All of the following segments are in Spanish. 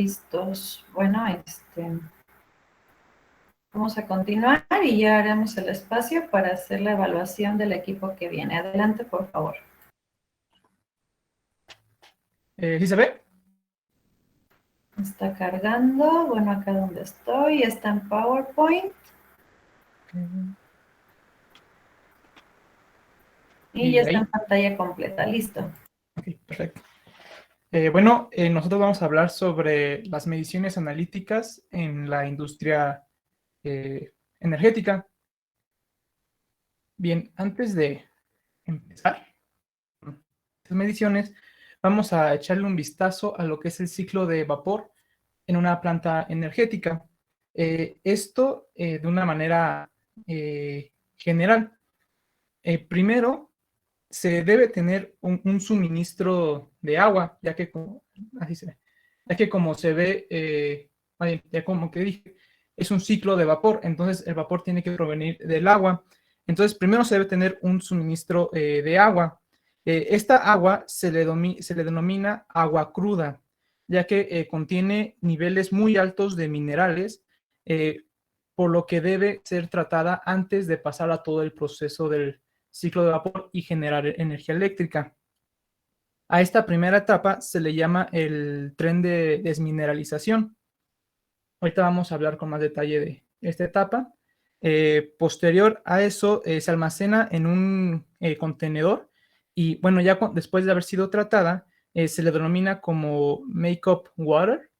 Listos. Bueno, vamos a continuar y ya haremos el espacio para hacer la evaluación del equipo que viene. Adelante, por favor. ¿Sí se ve? Está cargando. Bueno, acá donde estoy está en PowerPoint. Y ya está en Ahí. pantalla completa. Listo. Ok, perfecto. Nosotros vamos a hablar sobre las mediciones analíticas en la industria energética. Bien, antes de empezar estas mediciones, vamos a echarle un vistazo a lo que es el ciclo de vapor en una planta energética. Esto de una manera general. Primero, se debe tener un suministro de agua, ya que como se ve, ya como que dije, es un ciclo de vapor, entonces el vapor tiene que provenir del agua. Entonces, primero se debe tener un suministro de agua. Esta agua se le denomina agua cruda, ya que contiene niveles muy altos de minerales, eh, por lo que debe ser tratada antes de pasar a todo el proceso del ciclo de vapor y generar energía eléctrica. A esta primera etapa se le llama el tren de desmineralización. Ahorita vamos a hablar con más detalle de esta etapa. Posterior a eso, se almacena en un contenedor y bueno, ya después de haber sido tratada, se le denomina como make-up water,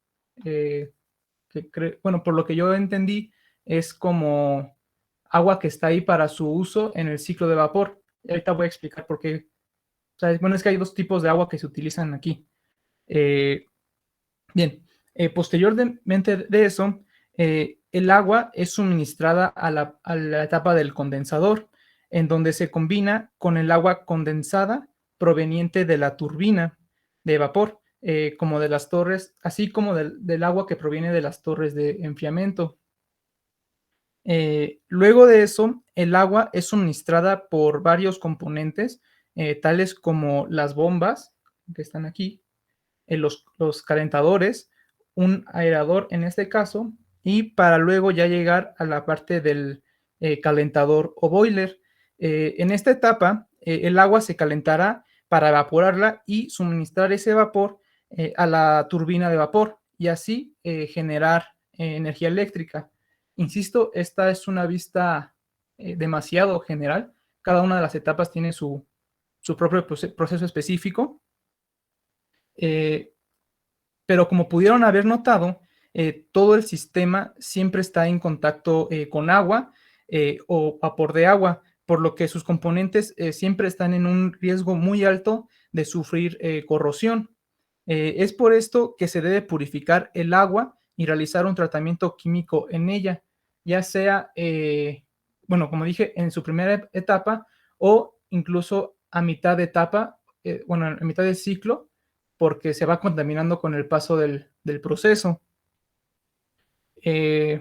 bueno, por lo que yo entendí, es como agua que está ahí para su uso en el ciclo de vapor. Y ahorita voy a explicar por qué. O sea, bueno, es que hay dos tipos de agua que se utilizan aquí. Eh, Bien, posteriormente de eso, el agua es suministrada a la etapa del condensador, en donde se combina con el agua condensada proveniente de la turbina de vapor, como de las torres, así como del agua que proviene de las torres de enfriamiento. Luego de eso, el agua es suministrada por varios componentes, tales como las bombas que están aquí, los calentadores, un aerador en este caso, y para luego ya llegar a la parte del calentador o boiler. En esta etapa, el agua se calentará para evaporarla y suministrar ese vapor a la turbina de vapor y así generar energía eléctrica. Insisto, esta es una vista demasiado general. Cada una de las etapas tiene su propio proceso específico. Eh, pero como pudieron haber notado, todo el sistema siempre está en contacto con agua o vapor de agua, por lo que sus componentes siempre están en un riesgo muy alto de sufrir corrosión. Es por esto que se debe purificar el agua y realizar un tratamiento químico en ella, ya sea, bueno, como dije, en su primera etapa o incluso a mitad de etapa, bueno, a mitad del ciclo, porque se va contaminando con el paso del proceso. Bien.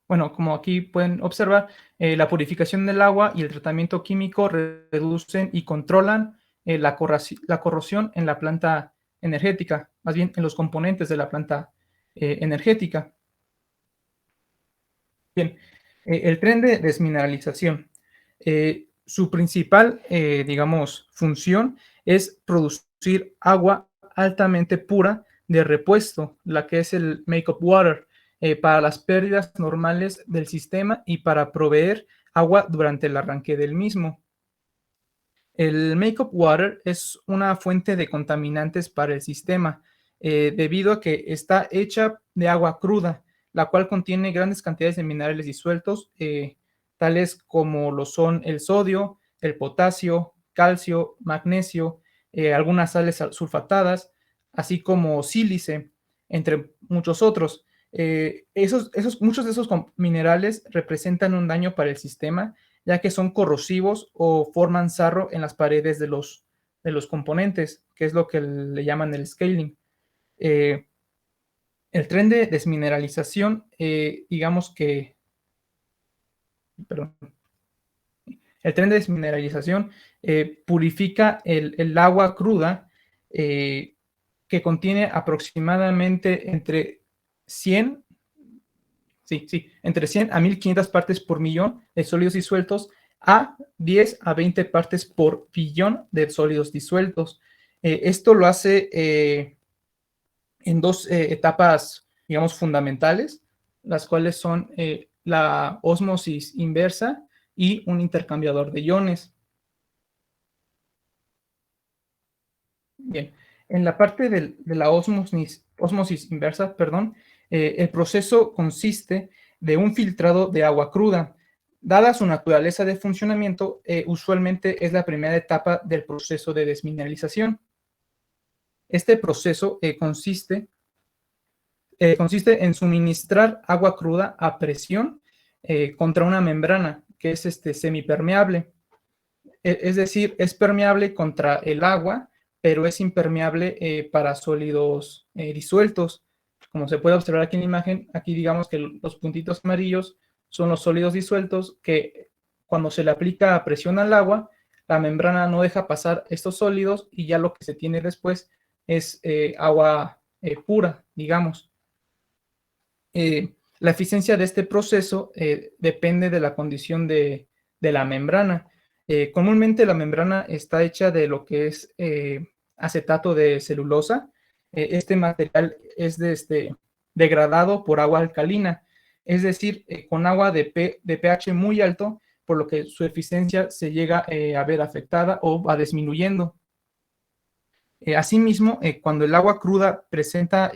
Bueno, como aquí pueden observar, la purificación del agua y el tratamiento químico reducen y controlan la corrosión en la planta energética, más bien en los componentes de la planta energética. Bien, el tren de desmineralización. Su principal, digamos, función es producir agua altamente pura de repuesto, la que es el make-up water, para las pérdidas normales del sistema y para proveer agua durante el arranque del mismo. El make-up water es una fuente de contaminantes para el sistema, debido a que está hecha de agua cruda, la cual contiene grandes cantidades de minerales disueltos, tales como lo son el sodio, el potasio, calcio, magnesio, algunas sales sulfatadas, así como sílice, entre muchos otros. Muchos de esos minerales representan un daño para el sistema, ya que son corrosivos o forman sarro en las paredes de los componentes, que es lo que le llaman el scaling. Eh, el tren de desmineralización, digamos que, perdón, el tren de desmineralización purifica el agua cruda, que contiene aproximadamente entre 100 entre 100 a 1500 partes por millón de sólidos disueltos a 10 a 20 partes por billón de sólidos disueltos. Esto lo hace en dos etapas, digamos, fundamentales, las cuales son la ósmosis inversa y un intercambiador de iones. Bien, en la parte de la ósmosis inversa, perdón, el proceso consiste de un filtrado de agua cruda. Dada su naturaleza de funcionamiento, usualmente es la primera etapa del proceso de desmineralización. Este proceso consiste en suministrar agua cruda a presión contra una membrana que es semipermeable. Es decir, es permeable contra el agua, pero es impermeable para sólidos disueltos. Como se puede observar aquí en la imagen, aquí digamos que los puntitos amarillos son los sólidos disueltos que cuando se le aplica presión al agua, la membrana no deja pasar estos sólidos y ya lo que se tiene después es agua pura, digamos. La eficiencia de este proceso depende de la condición de la membrana. Comúnmente la membrana está hecha de lo que es acetato de celulosa. Este material es degradado por agua alcalina, es decir, con agua de pH muy alto, por lo que su eficiencia se llega a ver afectada o va disminuyendo. Asimismo, cuando el agua cruda presenta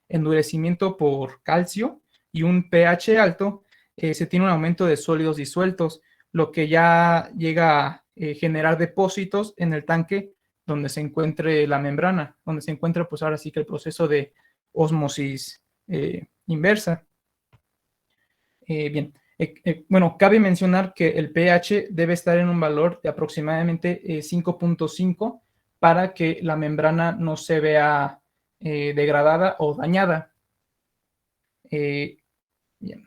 endurecimiento por calcio y un pH alto, se tiene un aumento de sólidos disueltos, lo que ya llega a generar depósitos en el tanque donde se encuentre la membrana, donde se encuentra pues ahora sí que el proceso de ósmosis inversa. Bien, bueno, cabe mencionar que el pH debe estar en un valor de aproximadamente 5.5 para que la membrana no se vea degradada o dañada. Bien.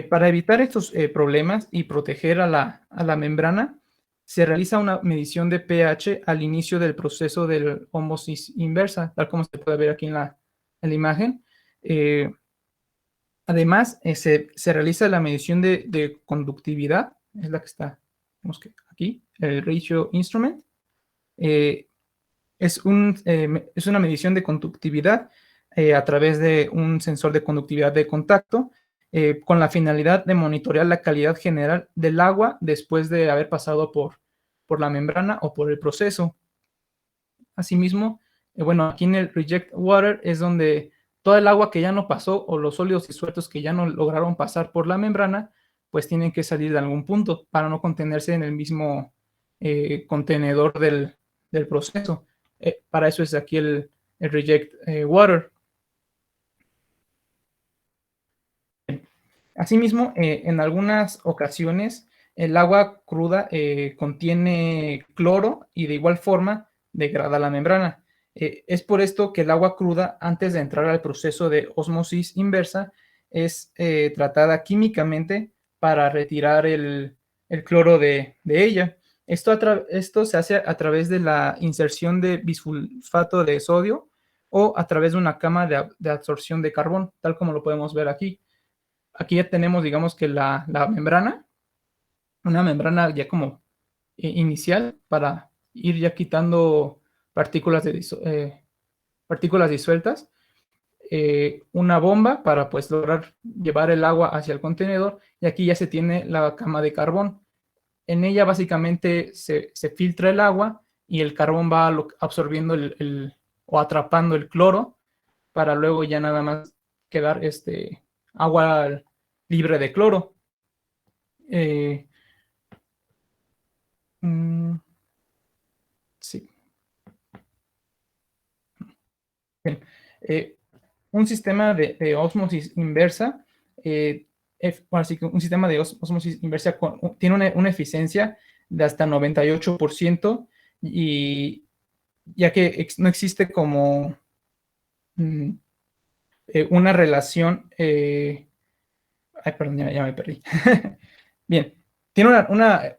Para evitar estos problemas y proteger a la membrana, se realiza una medición de pH al inicio del proceso de ósmosis inversa, tal como se puede ver aquí en la imagen. Además, se realiza la medición de conductividad, es la que está, vemos que aquí, el ratio instrument. Es una medición de conductividad a través de un sensor de conductividad de contacto con la finalidad de monitorear la calidad general del agua después de haber pasado por la membrana o por el proceso. Asimismo, bueno, aquí en el reject water es donde toda el agua que ya no pasó o los sólidos disueltos que ya no lograron pasar por la membrana, pues tienen que salir de algún punto para no contenerse en el mismo contenedor del proceso. Para eso es aquí el reject water. Asimismo, en algunas ocasiones el agua cruda contiene cloro y de igual forma degrada la membrana. Es por esto que el agua cruda, antes de entrar al proceso de ósmosis inversa, es tratada químicamente para retirar el cloro de ella. Esto se hace a través de la inserción de bisulfato de sodio o a través de una cama de absorción de carbón, tal como lo podemos ver aquí. Aquí ya tenemos, digamos que la membrana, una membrana ya como inicial para ir ya quitando partículas disueltas, una bomba para pues lograr llevar el agua hacia el contenedor y aquí ya se tiene la cama de carbón. En ella básicamente se filtra el agua y el carbón va absorbiendo o atrapando el cloro para luego ya nada más quedar agua libre de cloro. Sí. Bien. Un sistema de ósmosis inversa, así que un sistema de ósmosis inversa tiene una eficiencia de hasta 98% y ya que no existe como una relación, ay, perdón, ya me perdí. Bien, tiene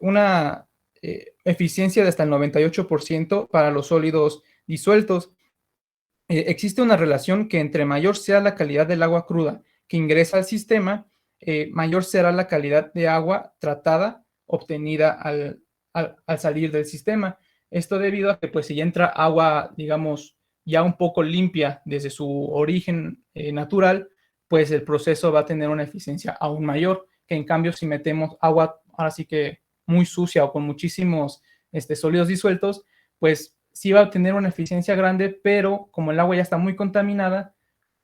una eficiencia de hasta el 98% para los sólidos disueltos. Existe una relación que entre mayor sea la calidad del agua cruda que ingresa al sistema, mayor será la calidad de agua tratada obtenida al salir del sistema. Esto debido a que pues si entra agua, digamos, ya un poco limpia desde su origen natural, pues el proceso va a tener una eficiencia aún mayor, que en cambio si metemos agua ahora sí que muy sucia o con muchísimos sólidos disueltos, pues sí va a tener una eficiencia grande, pero como el agua ya está muy contaminada,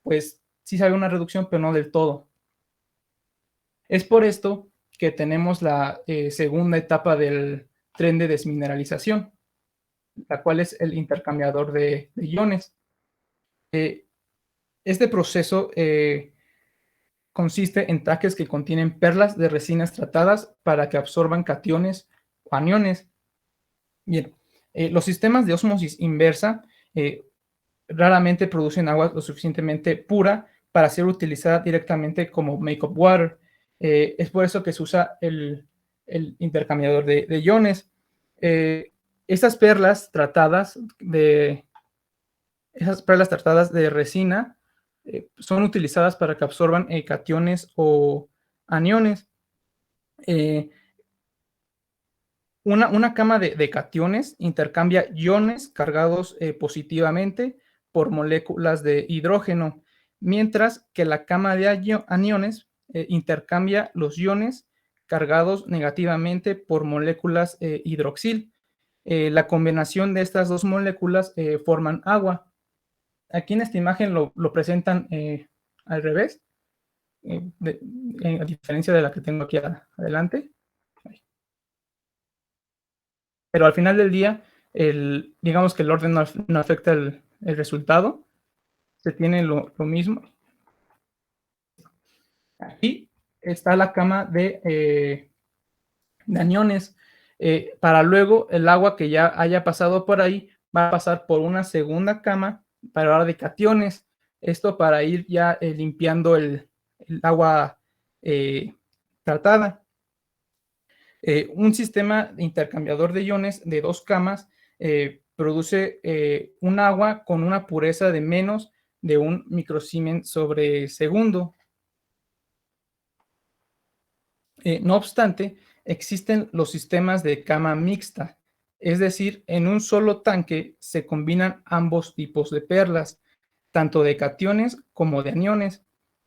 pues sí se ve una reducción, pero no del todo. Es por esto que tenemos la segunda etapa del tren de desmineralización, la cual es el intercambiador de iones. Este proceso consiste en tanques que contienen perlas de resinas tratadas para que absorban cationes o aniones. Bien, los sistemas de ósmosis inversa raramente producen agua lo suficientemente pura para ser utilizada directamente como make-up water. Es por eso que se usa el intercambiador de iones. Estas perlas tratadas de resina son utilizadas para que absorban cationes o aniones. Una cama de cationes intercambia iones cargados positivamente por moléculas de hidrógeno, mientras que la cama de aniones intercambia los iones cargados negativamente por moléculas hidroxil. La combinación de estas dos moléculas forman agua. Aquí en esta imagen lo presentan al revés, a diferencia de la que tengo aquí adelante. Pero al final del día, digamos que el orden no afecta el resultado, se tiene lo mismo. Aquí está la cama de aniones. Para luego el agua que ya haya pasado por ahí va a pasar por una segunda cama para ahora de cationes. Esto para ir ya limpiando el agua tratada. Un sistema intercambiador de iones de dos camas produce un agua con una pureza de menos de 1 microsiemens sobre segundo. No obstante, existen los sistemas de cama mixta, es decir, en un solo tanque se combinan ambos tipos de perlas, tanto de cationes como de aniones.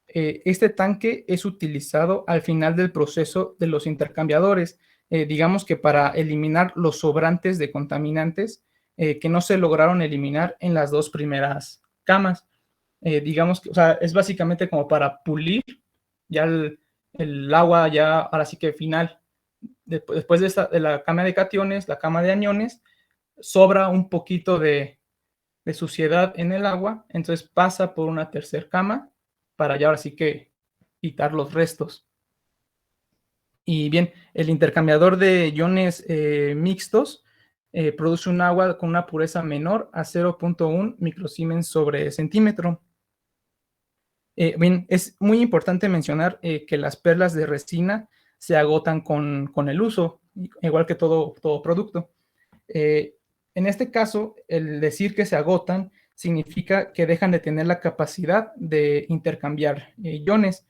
Este tanque es utilizado al final del proceso de los intercambiadores, digamos que para eliminar los sobrantes de contaminantes que no se lograron eliminar en las dos primeras camas. Digamos que, o sea, es básicamente como para pulir ya el agua ya ahora sí que final. Después de la cama de cationes, la cama de aniones, sobra un poquito de suciedad en el agua, entonces pasa por una tercera cama para ya ahora sí que quitar los restos. Y bien, el intercambiador de iones mixtos produce un agua con una pureza menor a 0.1 microsiemens sobre centímetro. Bien, es muy importante mencionar que las perlas de resina se agotan con el uso, igual que todo producto. En este caso, el decir que se agotan significa que dejan de tener la capacidad de intercambiar iones.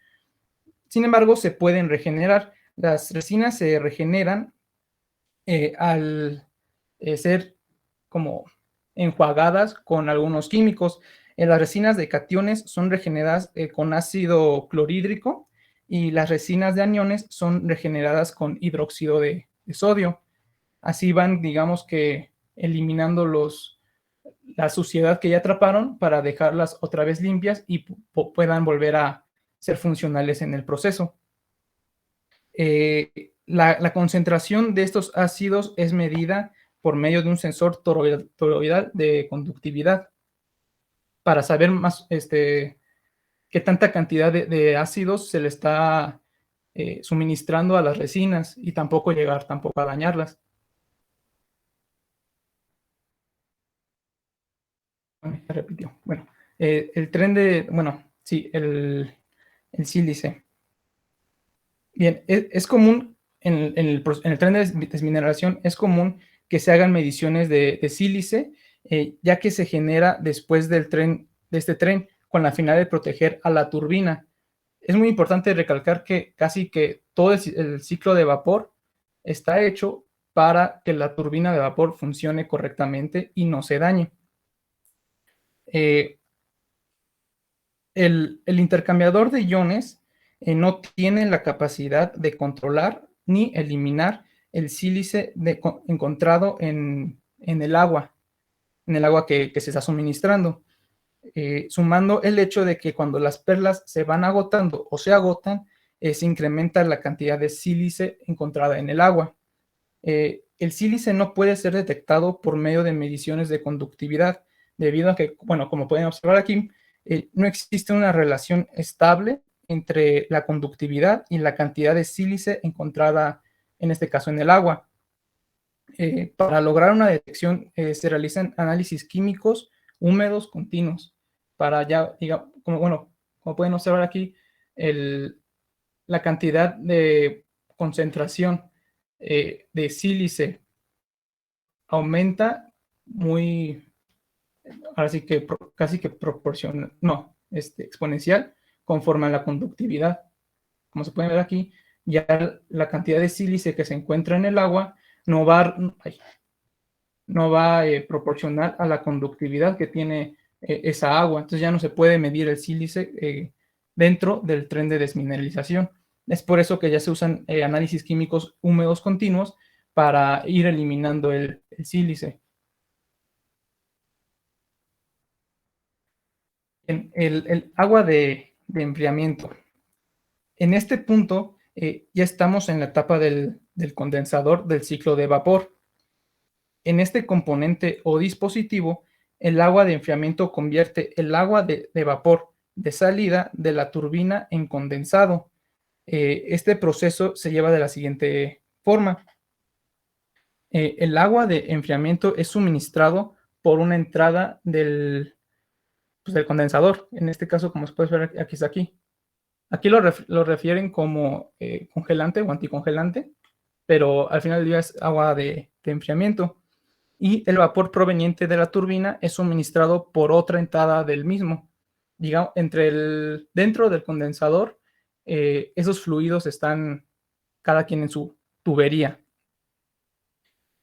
Sin embargo, se pueden regenerar. Las resinas se regeneran al ser como enjuagadas con algunos químicos. Las resinas de cationes son regeneradas con ácido clorhídrico y las resinas de aniones son regeneradas con hidróxido de sodio. Así van, digamos que eliminando la suciedad que ya atraparon para dejarlas otra vez limpias y puedan volver a ser funcionales en el proceso. La concentración de estos ácidos es medida por medio de un sensor toroidal de conductividad para saber más qué tanta cantidad de ácidos se le está suministrando a las resinas y tampoco llegar a dañarlas. Se repitió. Bueno, el tren el sílice. Bien, es común en el tren de desmineralización es común que se hagan mediciones de sílice, ya que se genera después de este tren con la finalidad de proteger a la turbina. Es muy importante recalcar que casi que todo el ciclo de vapor está hecho para que la turbina de vapor funcione correctamente y no se dañe. El intercambiador de iones no tiene la capacidad de controlar ni eliminar el sílice encontrado en el agua que se está suministrando, sumando el hecho de que cuando las perlas se van agotando o se agotan, se incrementa la cantidad de sílice encontrada en el agua. El sílice no puede ser detectado por medio de mediciones de conductividad, debido a que, bueno, como pueden observar aquí, no existe una relación estable entre la conductividad y la cantidad de sílice encontrada, en este caso, en el agua. Para lograr una detección se realizan análisis químicos húmedos continuos para ya, digamos, como pueden observar aquí, la cantidad de concentración de sílice aumenta ahora sí que casi que proporcional, no, exponencial, conforme a la conductividad. Como se puede ver aquí, ya la cantidad de sílice que se encuentra en el agua no va proporcional a la conductividad que tiene esa agua. Entonces ya no se puede medir el sílice dentro del tren de desmineralización. Es por eso que ya se usan análisis químicos húmedos continuos para ir eliminando el sílice. El agua de enfriamiento. En este punto ya estamos en la etapa del condensador del ciclo de vapor. En este componente o dispositivo, el agua de enfriamiento convierte el agua de vapor de salida de la turbina en condensado. Este proceso se lleva de la siguiente forma. El agua de enfriamiento es suministrado por una entrada del condensador. En este caso, como se puede ver, aquí está aquí. Aquí lo refieren como congelante o anticongelante, pero al final del día es agua de enfriamiento. Y el vapor proveniente de la turbina es suministrado por otra entrada del mismo. Digamos, dentro del condensador, esos fluidos están cada quien en su tubería.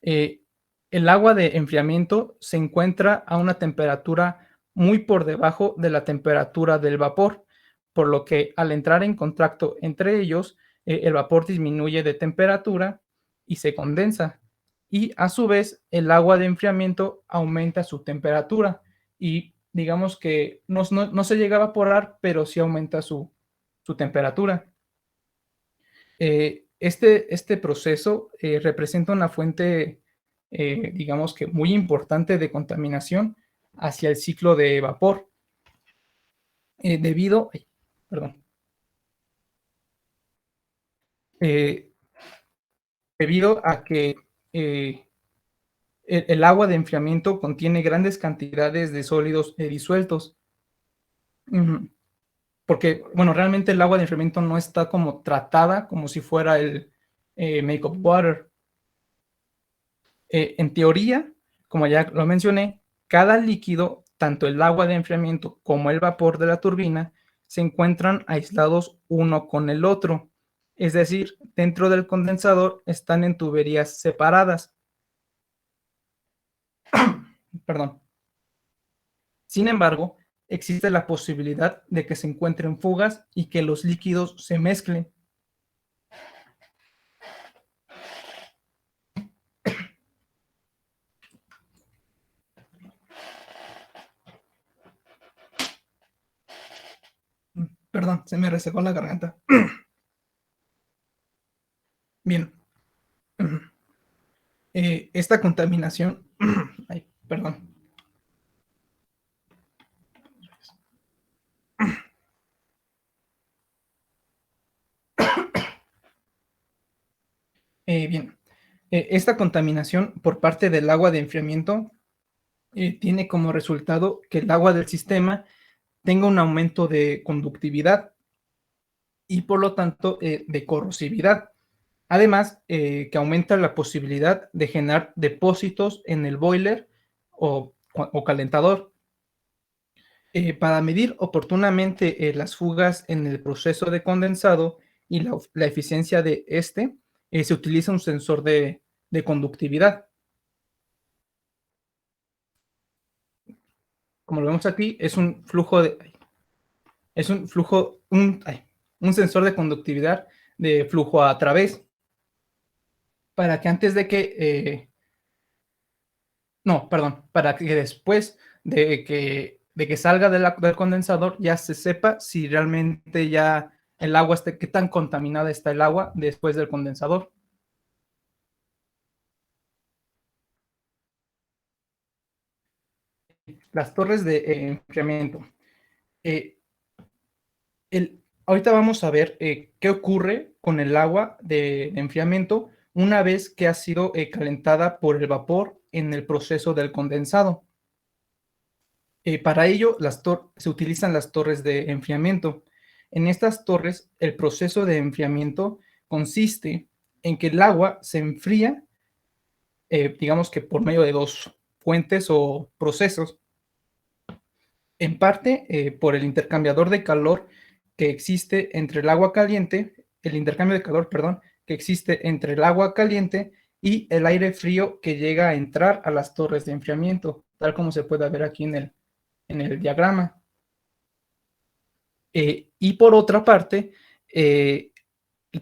El agua de enfriamiento se encuentra a una temperatura muy por debajo de la temperatura del vapor, por lo que al entrar en contacto entre ellos, el vapor disminuye de temperatura y se condensa. Y a su vez, el agua de enfriamiento aumenta su temperatura y digamos que no se llega a evaporar, pero sí aumenta su temperatura. Este proceso representa una fuente, digamos que muy importante de contaminación hacia el ciclo de vapor, debido a que el agua de enfriamiento contiene grandes cantidades de sólidos disueltos. Porque, bueno, realmente el agua de enfriamiento no está como tratada como si fuera el make-up water. En teoría, como ya lo mencioné, cada líquido, tanto el agua de enfriamiento como el vapor de la turbina, se encuentran aislados uno con el otro. Es decir, dentro del condensador están en tuberías separadas. Perdón. Sin embargo, existe la posibilidad de que se encuentren fugas y que los líquidos se mezclen. Perdón, se me resecó la garganta. Bien. Esta contaminación... Ay, perdón. Bien. Esta contaminación por parte del agua de enfriamiento tiene como resultado que el agua del sistema tenga un aumento de conductividad y por lo tanto de corrosividad. Además, que aumenta la posibilidad de generar depósitos en el boiler o calentador. Para medir oportunamente las fugas en el proceso de condensado y la eficiencia de este, se utiliza un sensor de conductividad. Como lo vemos aquí, es un flujo un sensor de conductividad de flujo a través, para que antes de que, no, perdón, para que después de que salga del condensador ya se sepa si realmente ya el agua qué tan contaminada está el agua después del condensador. Las torres de enfriamiento. Eh, Ahorita vamos a ver qué ocurre con el agua de enfriamiento una vez que ha sido calentada por el vapor en el proceso del condensado. Para ello, se utilizan las torres de enfriamiento. En estas torres, el proceso de enfriamiento consiste en que el agua se enfría, digamos que por medio de dos fuentes o procesos. En parte por el intercambiador de calor que existe entre el agua caliente, el intercambio de calor, perdón, que existe entre el agua caliente y el aire frío que llega a entrar a las torres de enfriamiento, tal como se puede ver aquí en el diagrama. Y por otra parte,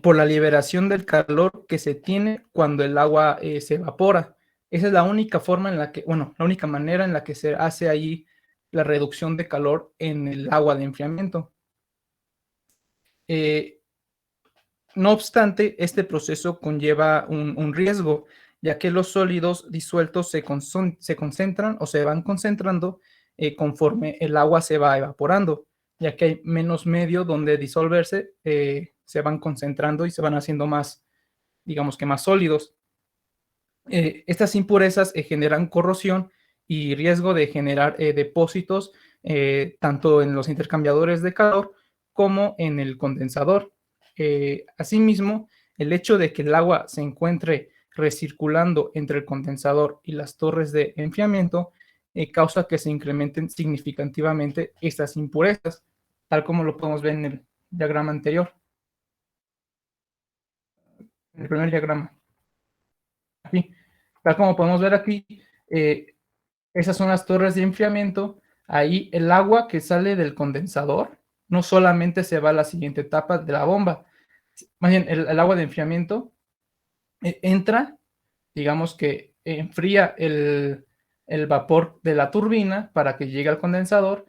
por la liberación del calor que se tiene cuando el agua se evapora. Esa es la única forma en la que, bueno, la única manera en la que se hace ahí la reducción de calor en el agua de enfriamiento. No obstante, este proceso conlleva un riesgo, ya que los sólidos disueltos se concentran o se van concentrando conforme el agua se va evaporando, ya que hay menos medio donde disolverse, se van concentrando y se van haciendo más, digamos que más sólidos. Estas impurezas generan corrosión y riesgo de generar depósitos tanto en los intercambiadores de calor como en el condensador. Asimismo, el hecho de que el agua se encuentre recirculando entre el condensador y las torres de enfriamiento causa que se incrementen significativamente estas impurezas, tal como lo podemos ver en el diagrama anterior, en el primer diagrama. Aquí. Tal como podemos ver aquí, eh, esas son las torres de enfriamiento. Ahí el agua que sale del condensador no solamente se va a la siguiente etapa de la bomba, más bien el agua de enfriamiento entra, digamos que enfría el vapor de la turbina para que llegue al condensador,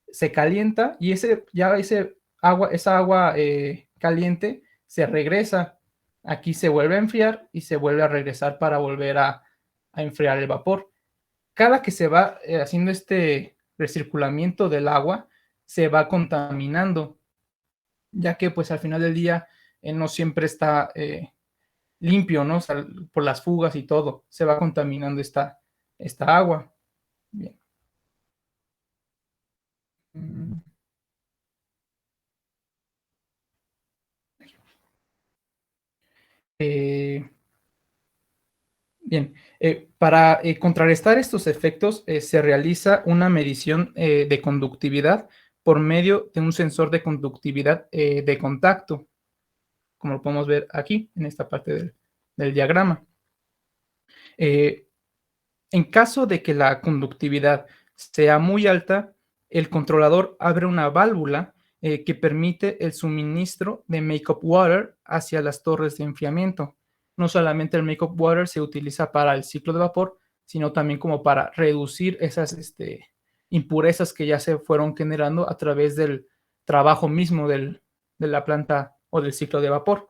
se calienta y esa agua caliente se regresa. Aquí se vuelve a enfriar y se vuelve a regresar para volver a enfriar el vapor. Cada que se va haciendo este recirculamiento del agua, se va contaminando, ya que pues al final del día no siempre está limpio, ¿no? O sea, por las fugas y todo, se va contaminando esta agua. Bien. Eh, Bien, para contrarrestar estos efectos se realiza una medición de conductividad por medio de un sensor de conductividad de contacto, como lo podemos ver aquí en esta parte del diagrama. En caso de que la conductividad sea muy alta, el controlador abre una válvula que permite el suministro de make-up water hacia las torres de enfriamiento. No solamente el make-up water se utiliza para el ciclo de vapor, sino también como para reducir esas impurezas que ya se fueron generando a través del trabajo mismo de la planta o del ciclo de vapor.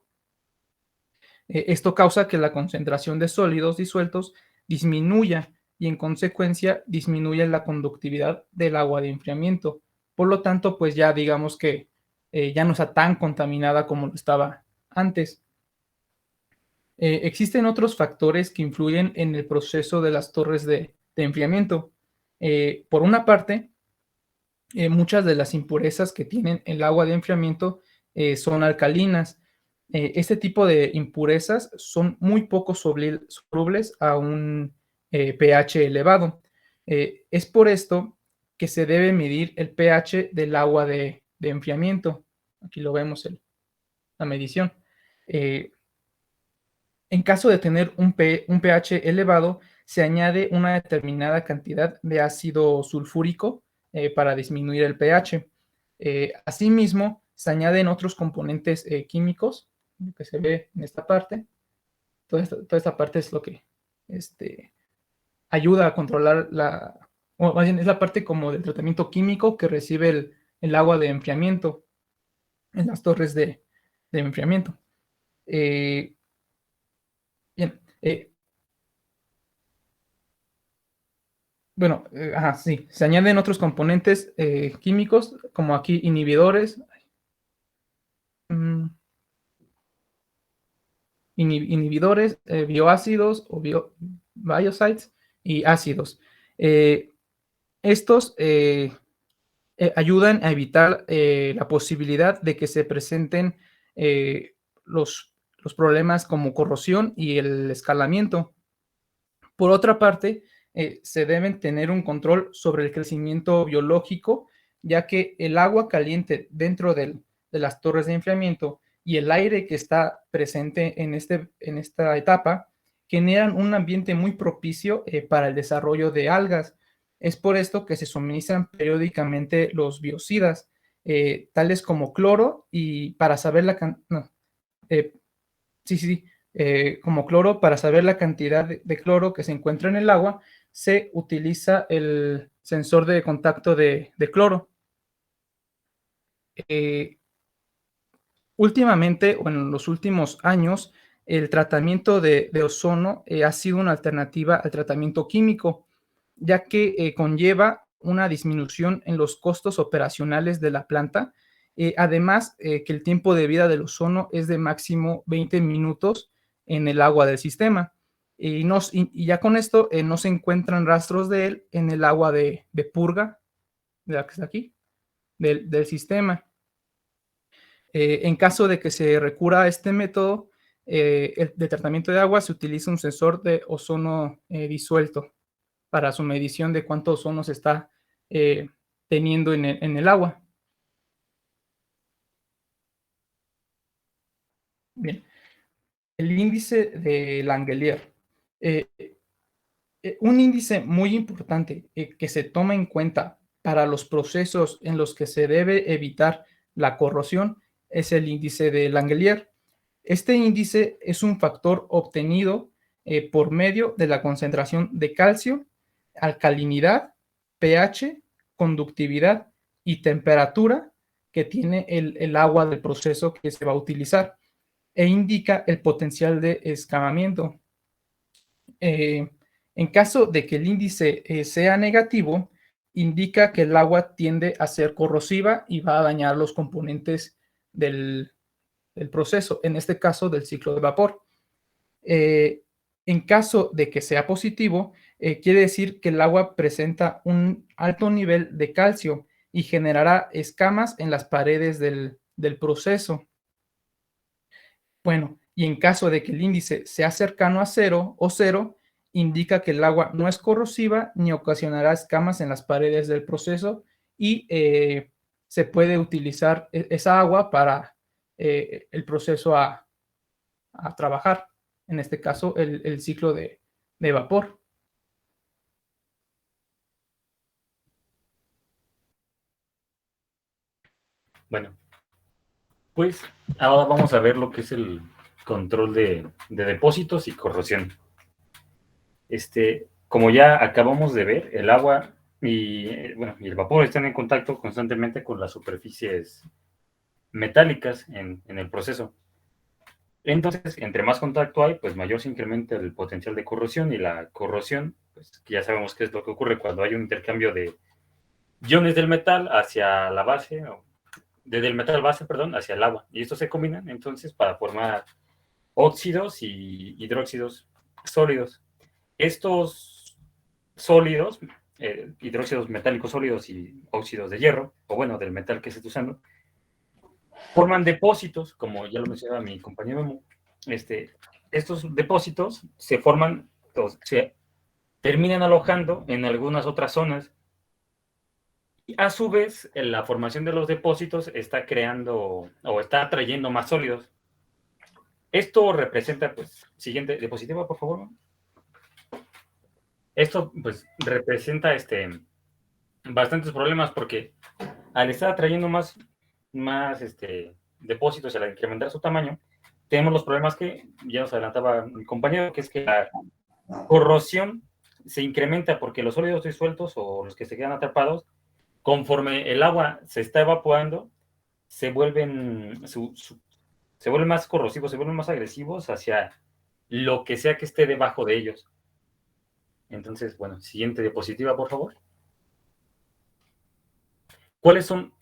Esto causa que la concentración de sólidos disueltos disminuya y en consecuencia disminuye la conductividad del agua de enfriamiento. Por lo tanto, pues ya digamos que ya no está tan contaminada como lo estaba antes. Existen otros factores que influyen en el proceso de las torres de enfriamiento. Por una parte, muchas de las impurezas que tienen el agua de enfriamiento son alcalinas. este tipo de impurezas son muy poco solubles a un pH elevado. Es por esto que se debe medir el pH del agua de enfriamiento. Aquí lo vemos, la medición. En caso de tener un pH elevado, se añade una determinada cantidad de ácido sulfúrico para disminuir el pH. Asimismo, se añaden otros componentes químicos, lo que se ve en esta parte. Toda esta parte es lo que ayuda a controlar o más bien es la parte como del tratamiento químico que recibe el agua de enfriamiento en las torres de enfriamiento. Bien, bueno, ajá, sí, se añaden otros componentes químicos, como aquí inhibidores, mm, inhibidores, bioácidos o biocides y ácidos. Estos ayudan a evitar la posibilidad de que se presenten eh, los problemas como corrosión y el escalamiento. Por otra parte, se deben tener un control sobre el crecimiento biológico, ya que el agua caliente dentro de las torres de enfriamiento y el aire que está presente en esta etapa generan un ambiente muy propicio para el desarrollo de algas. Es por esto que se suministran periódicamente los biocidas, tales como cloro, y para saber no, eh, sí, sí, sí, como cloro, para saber la cantidad de cloro que se encuentra en el agua, se utiliza el sensor de contacto de cloro. Eh, Últimamente, o en los últimos años, el tratamiento de ozono ha sido una alternativa al tratamiento químico, ya que conlleva una disminución en los costos operacionales de la planta. Además, que el tiempo de vida del ozono es de máximo 20 minutos en el agua del sistema. Y ya con esto no se encuentran rastros de él en el agua de purga, de la que está aquí, del sistema. En caso de que se recurra a este método de tratamiento de agua, se utiliza un sensor de ozono disuelto para su medición de cuánto ozono se está eh, teniendo en el agua. Bien, el índice de Langelier. Eh, un índice muy importante que se toma en cuenta para los procesos en los que se debe evitar la corrosión es el índice de Langelier. Este índice es un factor obtenido por medio de la concentración de calcio, alcalinidad, pH, conductividad y temperatura que tiene el agua del proceso que se va a utilizar, e indica el potencial de escamamiento. Eh, en caso de que el índice sea negativo, indica que el agua tiende a ser corrosiva y va a dañar los componentes del proceso, en este caso del ciclo de vapor. En caso de que sea positivo, quiere decir que el agua presenta un alto nivel de calcio y generará escamas en las paredes del proceso. Bueno, y en caso de que el índice sea cercano a cero o cero, indica que el agua no es corrosiva ni ocasionará escamas en las paredes del proceso y se puede utilizar esa agua para el proceso a trabajar, en este caso el ciclo de vapor. Bueno, pues ahora vamos a ver lo que es el control de depósitos y corrosión. Como ya acabamos de ver, el agua y el vapor están en contacto constantemente con las superficies metálicas en el proceso. Entonces, entre más contacto hay, pues mayor se incrementa el potencial de corrosión, y la corrosión, pues que ya sabemos qué es lo que ocurre cuando hay un intercambio de iones del metal hacia la base, o desde el metal base, perdón, hacia el agua. Y estos se combinan entonces para formar óxidos y hidróxidos sólidos. Estos sólidos, hidróxidos metálicos sólidos y óxidos de hierro, o bueno, del metal que se está usando, forman depósitos, como ya lo mencionaba mi compañero Memo. Estos depósitos se forman, se terminan alojando en algunas otras zonas. Y a su vez, la formación de los depósitos está creando o está atrayendo más sólidos. Esto representa, pues, siguiente diapositiva, por favor. Esto, pues, representa bastantes problemas porque al estar atrayendo más depósitos y al incrementar su tamaño, tenemos los problemas que ya nos adelantaba mi compañero, que es que la corrosión se incrementa porque los sólidos disueltos o los que se quedan atrapados, conforme el agua se está evaporando, se vuelven más corrosivos, se vuelven más agresivos hacia lo que sea que esté debajo de ellos. Entonces, bueno, siguiente diapositiva, por favor. ¿Cuáles son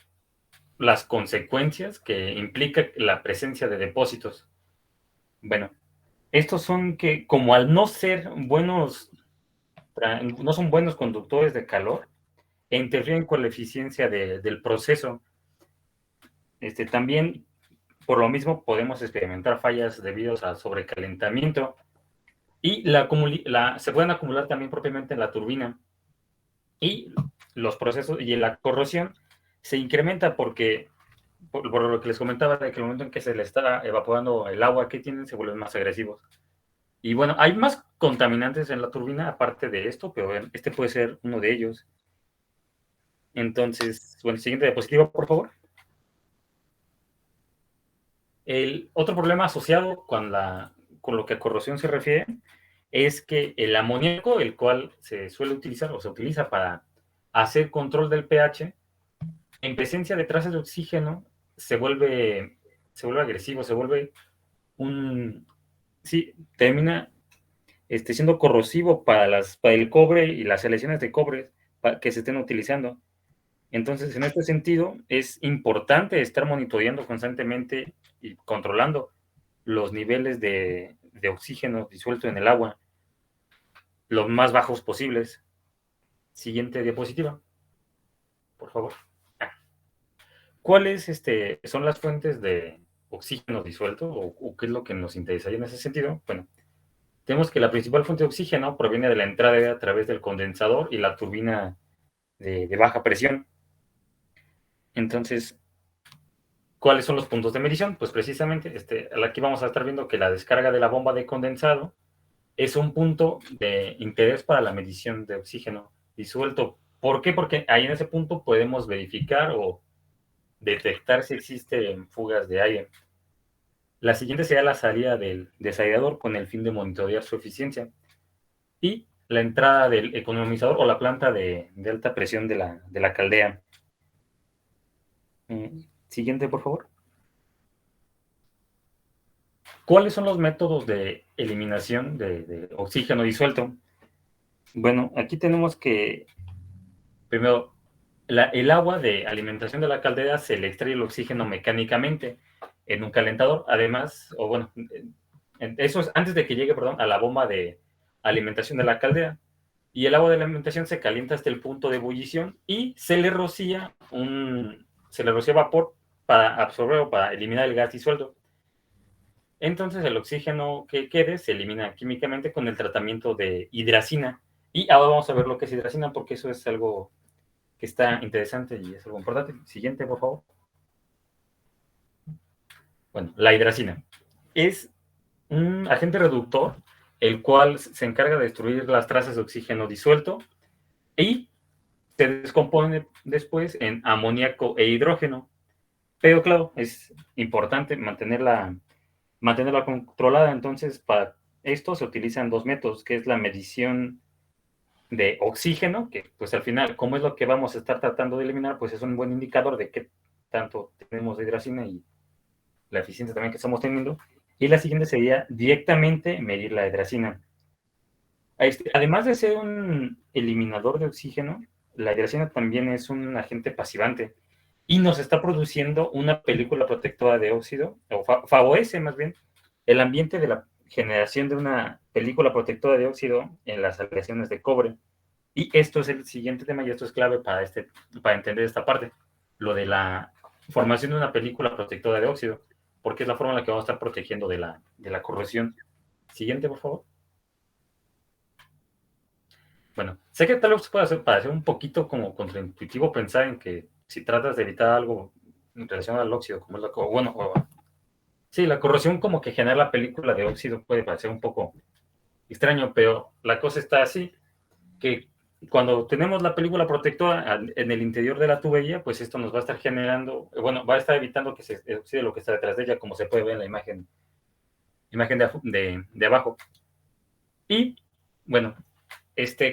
las consecuencias que implica la presencia de depósitos? Bueno, estos son que, como al no ser buenos, no son buenos conductores de calor, interfieren con la eficiencia del proceso. También, por lo mismo, podemos experimentar fallas debido a sobrecalentamiento y se pueden acumular también propiamente en la turbina. Y los procesos y la corrosión se incrementa porque, por lo que les comentaba, de que el momento en que se le está evaporando el agua que tienen, se vuelven más agresivos. Y bueno, hay más contaminantes en la turbina aparte de esto, pero este puede ser uno de ellos. Entonces, bueno, siguiente diapositiva, por favor. El otro problema asociado con lo que a corrosión se refiere es que el amoníaco, el cual se suele utilizar o se utiliza para hacer control del pH, en presencia de trazas de oxígeno se vuelve agresivo, se vuelve termina siendo corrosivo para el cobre y las aleaciones de cobre que se estén utilizando. Entonces, en este sentido, es importante estar monitoreando constantemente y controlando los niveles de oxígeno disuelto en el agua, los más bajos posibles. Siguiente diapositiva, por favor. ¿Cuáles son las fuentes de oxígeno disuelto o qué es lo que nos interesaría en ese sentido? Bueno, tenemos que la principal fuente de oxígeno proviene de la entrada a través del condensador y la turbina de baja presión. Entonces, ¿cuáles son los puntos de medición? Pues precisamente, aquí vamos a estar viendo que la descarga de la bomba de condensado es un punto de interés para la medición de oxígeno disuelto. ¿Por qué? Porque ahí en ese punto podemos verificar o detectar si existen fugas de aire. La siguiente sería la salida del desaerador con el fin de monitorear su eficiencia. Y la entrada del economizador o la planta de alta presión de la caldera. Siguiente, por favor. ¿Cuáles son los métodos de eliminación de oxígeno disuelto? Bueno, aquí tenemos que, primero, el agua de alimentación de la caldera se le extrae el oxígeno mecánicamente en un calentador. Además, eso es antes de que llegue, a la bomba de alimentación de la caldera. Y el agua de alimentación se calienta hasta el punto de ebullición y se le rocía vapor para absorber o para eliminar el gas disuelto. Entonces el oxígeno que quede se elimina químicamente con el tratamiento de hidracina. Y ahora vamos a ver lo que es hidracina porque eso es algo que está interesante y es algo importante. Siguiente, por favor. Bueno, la hidracina es un agente reductor, el cual se encarga de destruir las trazas de oxígeno disuelto y se descompone después en amoníaco e hidrógeno. Pero claro, es importante mantenerla controlada. Entonces, para esto se utilizan dos métodos, que es la medición de oxígeno, que pues al final, como es lo que vamos a estar tratando de eliminar, pues es un buen indicador de qué tanto tenemos de hidracina y la eficiencia también que estamos teniendo. Y la siguiente sería directamente medir la hidracina. Además de ser un eliminador de oxígeno, la hidracina también es un agente pasivante y nos está produciendo una película protectora de óxido, o favorece más bien el ambiente de la generación de una película protectora de óxido en las aleaciones de cobre. Y esto es el siguiente tema y esto es clave para entender esta parte, lo de la formación de una película protectora de óxido, porque es la forma en la que vamos a estar protegiendo de la corrosión. Siguiente, por favor. Bueno, sé que tal vez puede parecer un poquito como contraintuitivo pensar en que si tratas de evitar algo en relación al óxido, como es sí, la corrosión como que genera la película de óxido puede parecer un poco extraño, pero la cosa está así, que cuando tenemos la película protectora en el interior de la tubería, pues esto nos va a estar generando, bueno, va a estar evitando que se oxide lo que está detrás de ella, como se puede ver en la imagen de abajo. Y, bueno,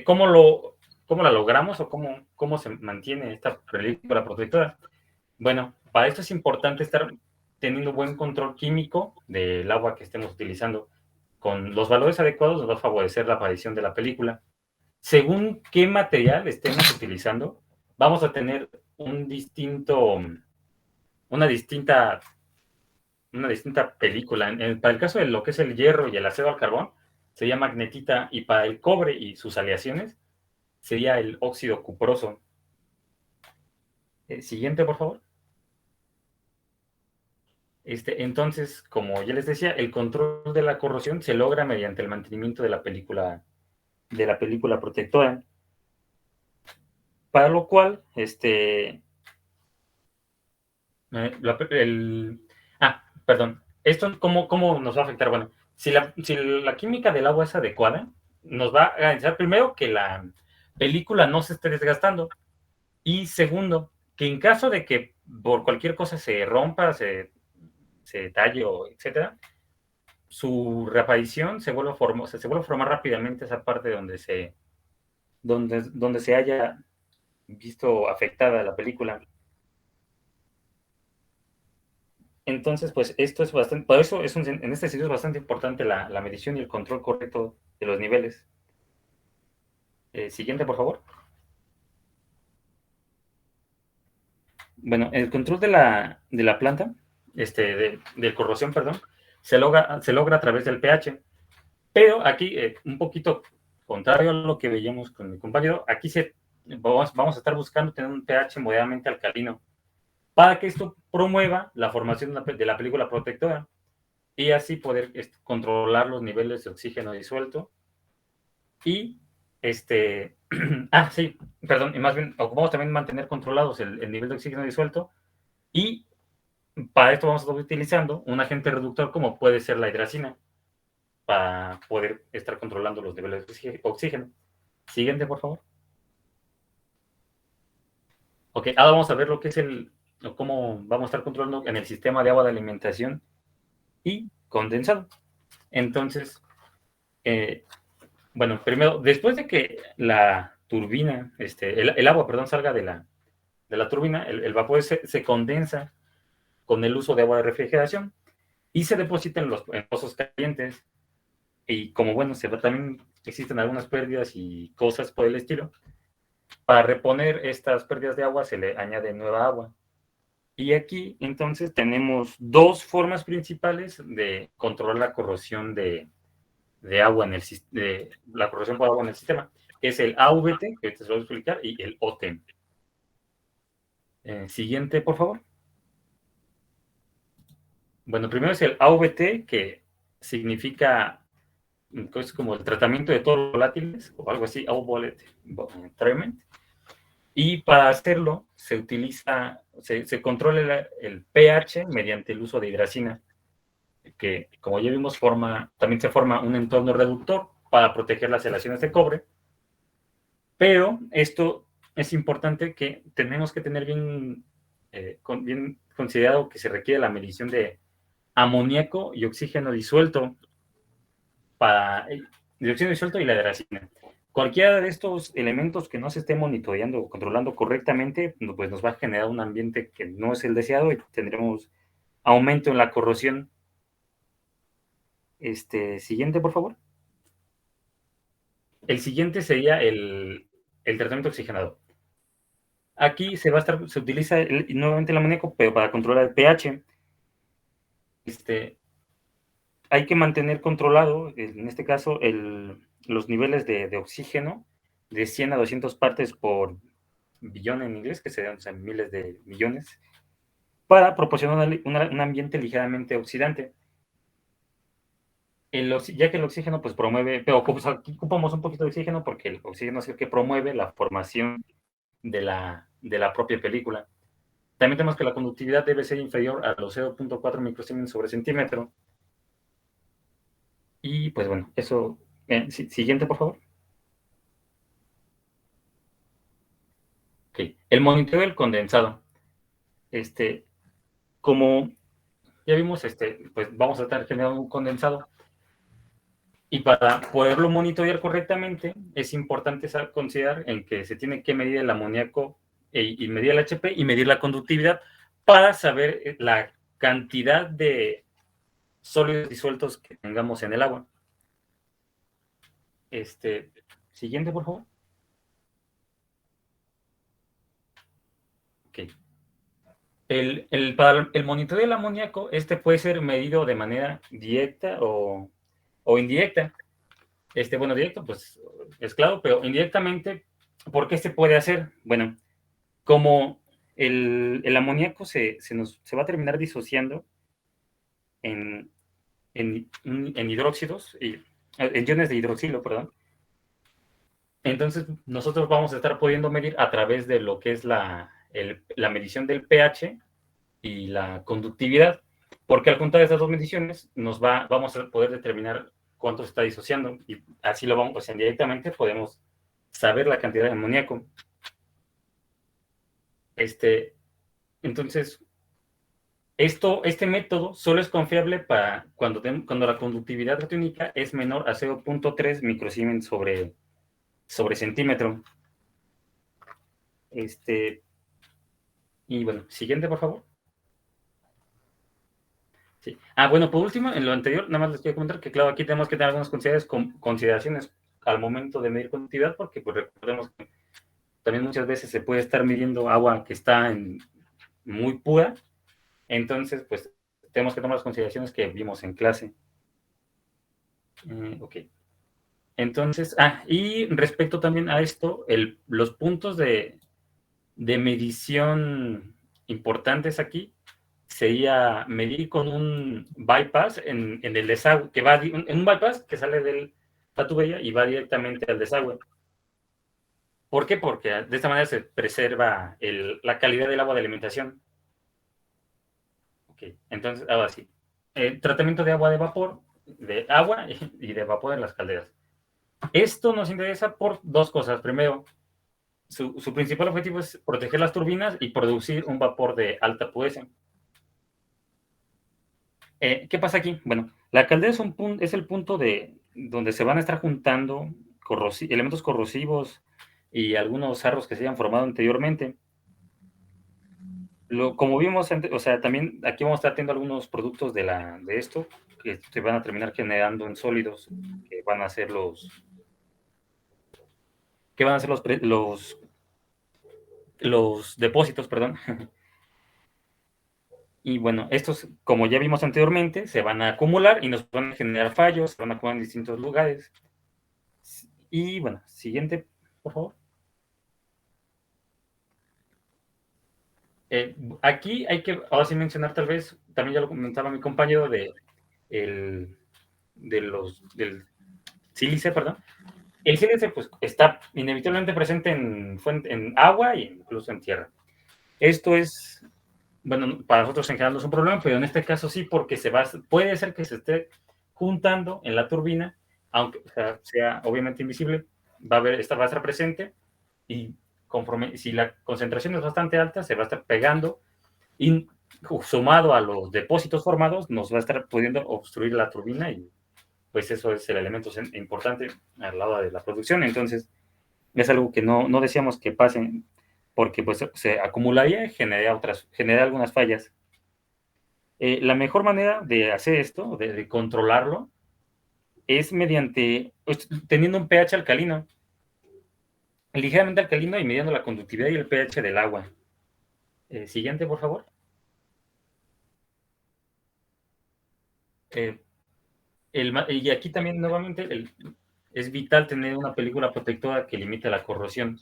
¿cómo la logramos o cómo se mantiene esta película protectora? Bueno, para esto es importante estar teniendo buen control químico del agua que estemos utilizando. Con los valores adecuados nos va a favorecer la aparición de la película. Según qué material estemos utilizando, vamos a tener una distinta película. Para el caso de lo que es el hierro y el acero al carbón, sería magnetita, y para el cobre y sus aleaciones, sería el óxido cuproso. Siguiente, por favor. Entonces, como ya les decía, el control de la corrosión se logra mediante el mantenimiento de la película protectora, para lo cual, perdón, ¿esto cómo nos va a afectar? Bueno, si la química del agua es adecuada, nos va a garantizar primero que la película no se esté desgastando, y segundo, que en caso de que por cualquier cosa se rompa, se talle, o etcétera, su reaparición se vuelve a formar rápidamente esa parte donde se haya visto afectada la película. Entonces, pues esto es bastante, por eso en este sitio es bastante importante la medición y el control correcto de los niveles. Siguiente, por favor. Bueno, el control de la planta, de corrosión, perdón, se logra a través del pH. Pero aquí, un poquito contrario a lo que veíamos con mi compañero, aquí vamos a estar buscando tener un pH moderadamente alcalino, para que esto promueva la formación de la película protectora, y así poder controlar los niveles de oxígeno disuelto. Y sí, perdón, y más bien ocupamos también mantener controlados el nivel de oxígeno disuelto, y para esto vamos a estar utilizando un agente reductor como puede ser la hidracina, para poder estar controlando los niveles de oxígeno. Siguiente, por favor. Ok, ahora vamos a ver lo que es cómo vamos a estar controlando en el sistema de agua de alimentación y condensado. Entonces, bueno, primero, después de que la turbina, el agua, perdón, salga de la turbina, el vapor se condensa con el uso de agua de refrigeración y se deposita en pozos calientes. Y como, bueno, también existen algunas pérdidas y cosas por el estilo, para reponer estas pérdidas de agua se le añade nueva agua. Y aquí entonces tenemos dos formas principales de controlar la corrosión de agua la corrosión por agua en el sistema. Es el AVT, que te lo voy a explicar, y el OTEM. Siguiente, por favor. Bueno, primero es el AVT, que significa, es como el tratamiento de todos los volátiles, o algo así, Autovolate Treatment. Y para hacerlo se controla el pH mediante el uso de hidracina, que, como ya vimos, también se forma un entorno reductor para proteger las aleaciones de cobre. Pero esto es importante, que tenemos que tener bien considerado que se requiere la medición de amoníaco y oxígeno disuelto, y la hidracina. Cualquiera de estos elementos que no se esté monitoreando o controlando correctamente, pues nos va a generar un ambiente que no es el deseado, y tendremos aumento en la corrosión. Siguiente, por favor. El siguiente sería el tratamiento oxigenado. Aquí se utiliza nuevamente el amoníaco, pero para controlar el pH. Hay que mantener controlado, en este caso, los niveles de oxígeno de 100 a 200 partes por billón en inglés, que serían, o sea, miles de millones. para proporcionar un ambiente ligeramente oxidante. Ya que el oxígeno pues promueve, pero pues, aquí ocupamos un poquito de oxígeno porque el oxígeno es el que promueve la formación de la propia película. También tenemos que la conductividad debe ser inferior a los 0.4 microsiemens sobre centímetro. Y pues bueno, eso. Siguiente, por favor. Okay. El monitoreo del condensado. Como ya vimos, pues vamos a estar generando un condensado. Y para poderlo monitorear correctamente, es importante considerar en que se tiene que medir el amoníaco y medir el HP y medir la conductividad para saber la cantidad de sólidos disueltos que tengamos en el agua. Siguiente, por favor. Ok. Para el monitoreo del amoníaco, puede ser medido de manera directa o indirecta. Bueno, directo, pues es claro, pero indirectamente, ¿por qué se puede hacer? Bueno, como el amoníaco se va a terminar disociando en hidróxidos, en iones de hidroxilo, perdón. Entonces, nosotros vamos a estar pudiendo medir a través de lo que es la medición del pH y la conductividad, porque al juntar estas dos mediciones vamos a poder determinar cuánto se está disociando y así lo vamos, o sea, indirectamente podemos saber la cantidad de amoníaco. Entonces, este método solo es confiable para cuando la conductividad retiónica es menor a 0.3 microsiemens sobre centímetro. Y bueno, siguiente, por favor. Sí. Bueno, por último, en lo anterior, nada más les quiero comentar que, claro, aquí tenemos que tener algunas consideraciones al momento de medir conductividad, porque pues recordemos que también muchas veces se puede estar midiendo agua que está muy pura, entonces, pues, tenemos que tomar las consideraciones que vimos en clase. Ok. Entonces, y respecto también a esto, los puntos de medición importantes aquí sería medir con un bypass en el desagüe, en un bypass que sale de la tubería y va directamente al desagüe. ¿Por qué? Porque de esta manera se preserva la calidad del agua de alimentación. Ok, entonces, ahora sí. Tratamiento de agua de agua y de vapor en las calderas. Esto nos interesa por dos cosas. Primero, su principal objetivo es proteger las turbinas y producir un vapor de alta pureza. ¿Qué pasa aquí? Bueno, la caldera es el punto donde se van a estar juntando elementos corrosivos y algunos sarros que se hayan formado anteriormente. Como vimos antes, o sea, también aquí vamos a estar teniendo algunos productos de esto que se van a terminar generando en sólidos, que van a ser los depósitos, perdón. Y bueno, estos, como ya vimos anteriormente, se van a acumular y nos van a generar fallos, se van a acumular en distintos lugares. Y bueno, siguiente, por favor. Aquí hay que, ahora sí mencionar tal vez, también ya lo comentaba mi compañero del sílice, perdón. El sílice pues está inevitablemente presente en agua e incluso en tierra. Esto es, bueno, para nosotros en general no es un problema, pero en este caso sí, porque puede ser que se esté juntando en la turbina, aunque sea obviamente invisible, va a estar presente y si la concentración es bastante alta, se va a estar pegando y sumado a los depósitos formados, nos va a estar pudiendo obstruir la turbina y pues eso es el elemento importante al lado de la producción. Entonces, es algo que no deseamos que pase porque pues se acumularía y genera algunas fallas. La mejor manera de hacer esto, de controlarlo, es teniendo un pH alcalino, ligeramente alcalino y midiendo la conductividad y el pH del agua. Siguiente, por favor. Y aquí también nuevamente es vital tener una película protectora que limite la corrosión.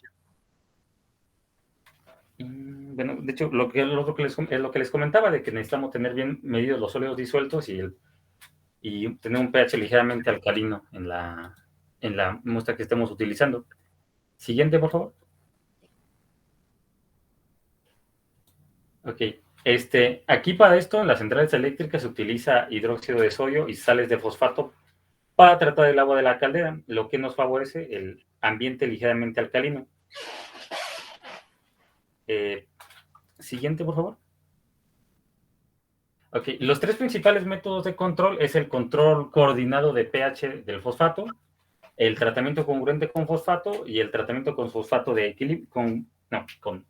bueno, de hecho, lo que es lo que les comentaba, de que necesitamos tener bien medidos los sólidos disueltos y tener un pH ligeramente alcalino en la muestra que estemos utilizando. Siguiente, por favor. Ok. Aquí para esto, en las centrales eléctricas se utiliza hidróxido de sodio y sales de fosfato para tratar el agua de la caldera, lo que nos favorece el ambiente ligeramente alcalino. Siguiente, por favor. Ok, los tres principales métodos de control es el control coordinado de pH del fosfato, el tratamiento congruente con fosfato y el tratamiento con fosfato de equilibrio, con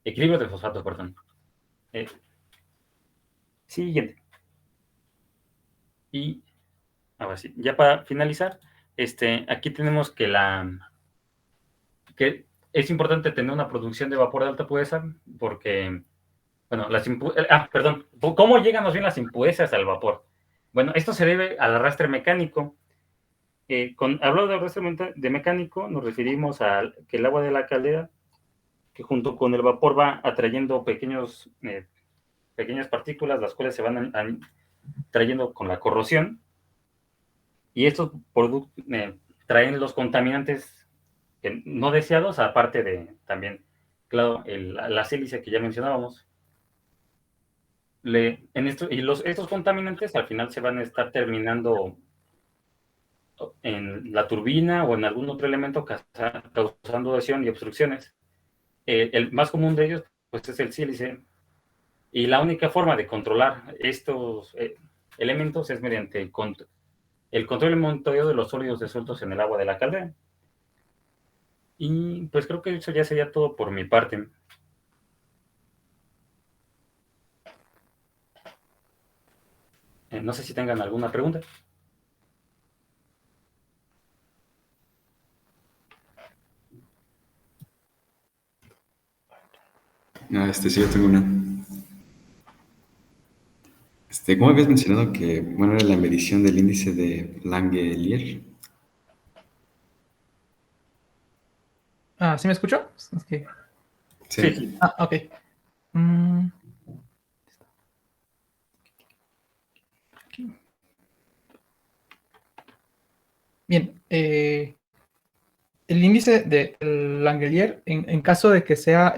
equilibrio del fosfato, perdón. Siguiente. Y ahora sí, ya para finalizar, aquí tenemos que es importante tener una producción de vapor de alta pureza porque, bueno, perdón, ¿cómo llegan más bien las impurezas al vapor? Bueno, esto se debe al arrastre mecánico. Hablando de arrastre de mecánico, nos referimos a que el agua de la caldera, que junto con el vapor va atrayendo pequeñas partículas, las cuales se van trayendo con la corrosión, y estos traen los contaminantes no deseados, aparte de también, claro, la sílice que ya mencionábamos. Estos contaminantes al final se van a estar terminando en la turbina o en algún otro elemento causando adhesión y obstrucciones. El más común de ellos pues, es el sílice. Y la única forma de controlar estos elementos es mediante el control y monitoreo de los sólidos disueltos en el agua de la caldera. Y pues creo que eso ya sería todo por mi parte. No sé si tengan alguna pregunta. No, sí, yo tengo una. ¿Cómo habías mencionado que, bueno, era la medición del índice de Langelier? ¿Sí me escuchó? Es que- Sí. Sí. ok. Mm, Bien, el índice de Langelier, en caso de que sea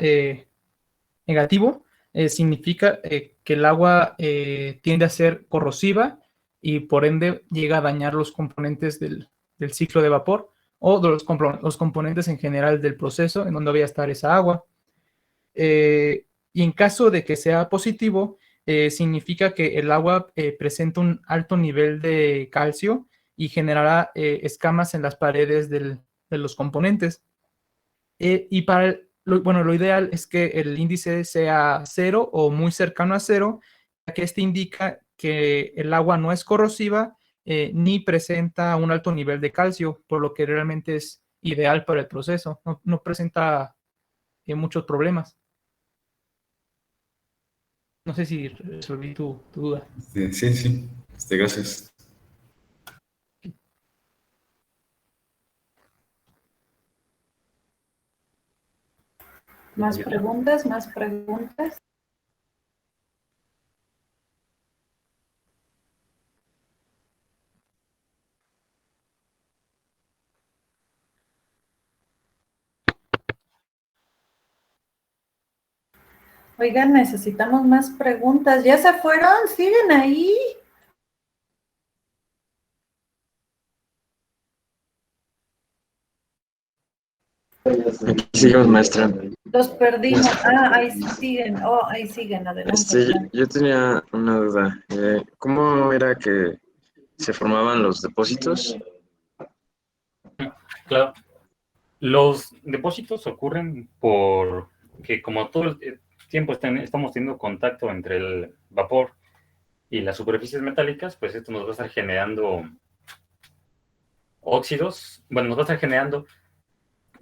negativo, significa que el agua tiende a ser corrosiva y por ende llega a dañar los componentes del ciclo de vapor o de los componentes en general del proceso en donde vaya a estar esa agua. Y en caso de que sea positivo, significa que el agua presenta un alto nivel de calcio y generará escamas en las paredes de los componentes. Y lo ideal es que el índice sea 0 o muy cercano a 0, ya que este indica que el agua no es corrosiva ni presenta un alto nivel de calcio, por lo que realmente es ideal para el proceso. No presenta muchos problemas. No sé si resolví tu duda. Sí, sí. Gracias. ¿Más preguntas? ¿Más preguntas? Oigan, necesitamos más preguntas. ¿Ya se fueron? ¿Siguen ahí? Aquí seguimos, maestra. Los perdimos. Ahí siguen. Oh, ahí siguen. Adelante. Yo tenía una duda. ¿Cómo era que se formaban los depósitos? Claro. Los depósitos ocurren porque como todo el tiempo estamos teniendo contacto entre el vapor y las superficies metálicas, pues esto nos va a estar generando óxidos. Bueno, nos va a estar generando,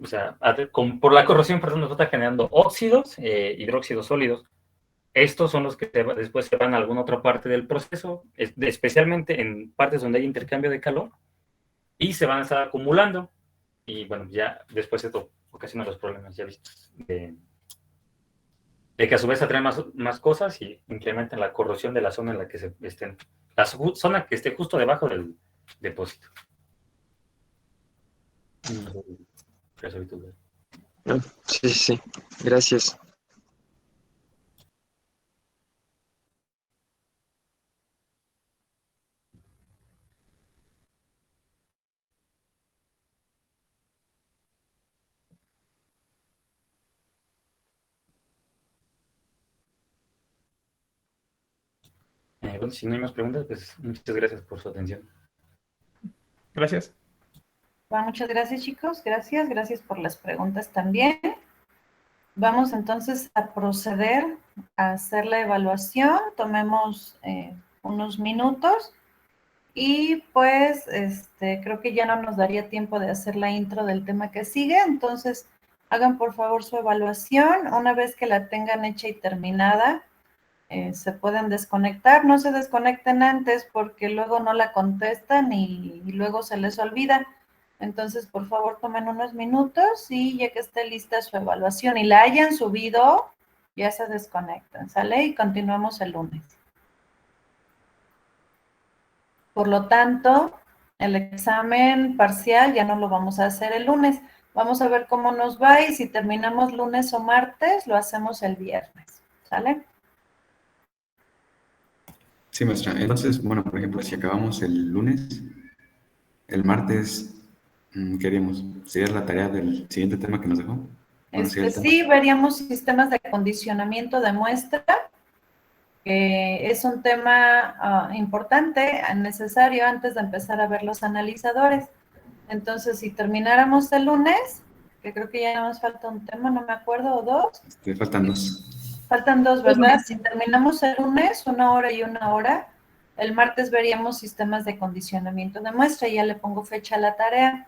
o sea, por la corrosión, perdón, nos va a estar generando óxidos, hidróxidos sólidos. Estos son los que después se van a alguna otra parte del proceso, especialmente en partes donde hay intercambio de calor, y se van a estar acumulando. Y bueno, ya después esto ocasiona los problemas ya vistos de que a su vez atraen más cosas y incrementan la corrosión de la zona en la que estén, la zona que esté justo debajo del depósito. Ah, sí, sí, sí. Gracias. Bueno, si no hay más preguntas, pues muchas gracias por su atención. Gracias. Bueno, muchas gracias, chicos. Gracias por las preguntas también. Vamos entonces a proceder a hacer la evaluación. Tomemos unos minutos y pues creo que ya no nos daría tiempo de hacer la intro del tema que sigue. Entonces, hagan por favor su evaluación. Una vez que la tengan hecha y terminada, se pueden desconectar. No se desconecten antes porque luego no la contestan y luego se les olvida. Entonces, por favor, tomen unos minutos y ya que esté lista su evaluación y la hayan subido, ya se desconectan, ¿sale? Y continuamos el lunes. Por lo tanto, el examen parcial ya no lo vamos a hacer el lunes. Vamos a ver cómo nos va y si terminamos lunes o martes, lo hacemos el viernes, ¿sale? Sí, maestra. Entonces, bueno, por ejemplo, si acabamos el lunes, el martes, ¿qué haríamos? ¿Sería la tarea del siguiente tema que nos dejó? Bueno, sería el tema. Sí, veríamos sistemas de condicionamiento de muestra, que es un tema importante, necesario antes de empezar a ver los analizadores. Entonces, si termináramos el lunes, que creo que ya nos falta un tema, no me acuerdo, o dos. Faltan dos. Faltan dos, ¿verdad? Si terminamos el lunes, 1 hora y 1 hora, el martes veríamos sistemas de condicionamiento de muestra y ya le pongo fecha a la tarea.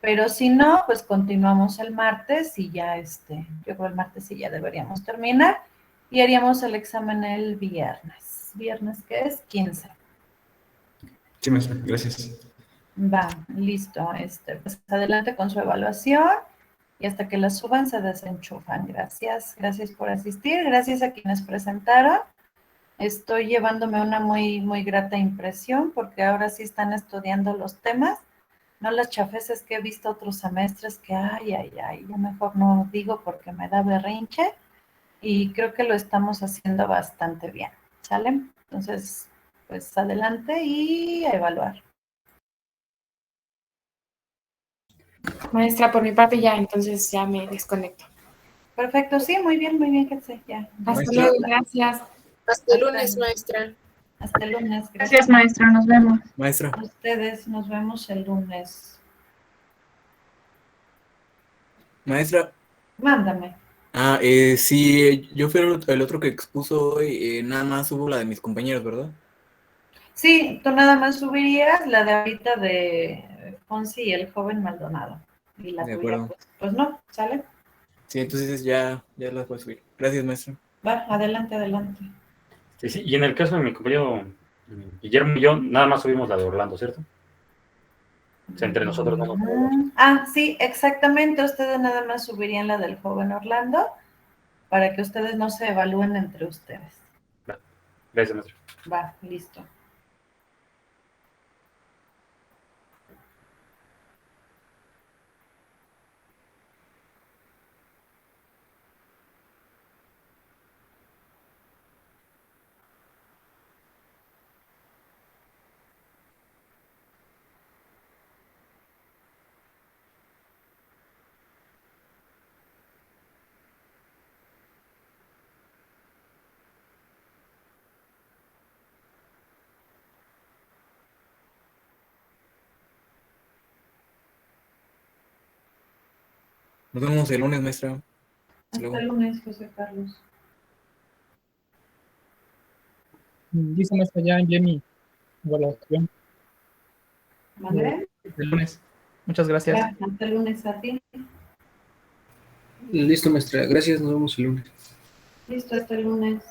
Pero si no, pues continuamos el martes y ya yo creo el martes sí ya deberíamos terminar y haríamos el examen el viernes. ¿Viernes qué es? 15. Sí, maestra, gracias. Va, listo. Pues adelante con su evaluación y hasta que la suban se desenchufan. Gracias por asistir. Gracias a quienes presentaron. Estoy llevándome una muy, muy grata impresión porque ahora sí están estudiando los temas. No las chafeces que he visto otros semestres que, ya mejor no digo porque me da berrinche y creo que lo estamos haciendo bastante bien, ¿sale? Entonces, pues adelante y a evaluar. Maestra, por mi parte ya, entonces ya me desconecto. Perfecto, sí, muy bien, que sé, ya. Hasta luego, gracias. Hasta el lunes, maestra. Hasta el lunes. Gracias, maestra, nos vemos. Maestra. A ustedes, nos vemos el lunes. Maestra. Mándame. Sí, yo fui el otro que expuso hoy, nada más hubo la de mis compañeros, ¿verdad? Sí, tú nada más subirías la de ahorita de Fonsi y el joven Maldonado. Y la De tuya, acuerdo. pues no, ¿sale? Sí, entonces ya las voy a subir. Gracias, maestra. Va, adelante. Sí, y en el caso de mi compañero Guillermo y yo, nada más subimos la de Orlando, ¿cierto? O sea, entre nosotros no nos movemos. Sí, exactamente. Ustedes nada más subirían la del joven Orlando para que ustedes no se evalúen entre ustedes. Gracias, maestra. Va, listo. Nos vemos el lunes, maestra. Hasta el lunes, José Carlos. Listo, maestra, ya envié mi evaluación. ¿Vale? El lunes. Muchas gracias. Ya, hasta el lunes a ti. Listo, maestra. Gracias, nos vemos el lunes. Listo, hasta el lunes.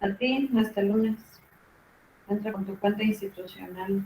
A ti, hasta el lunes. Entra con tu cuenta institucional.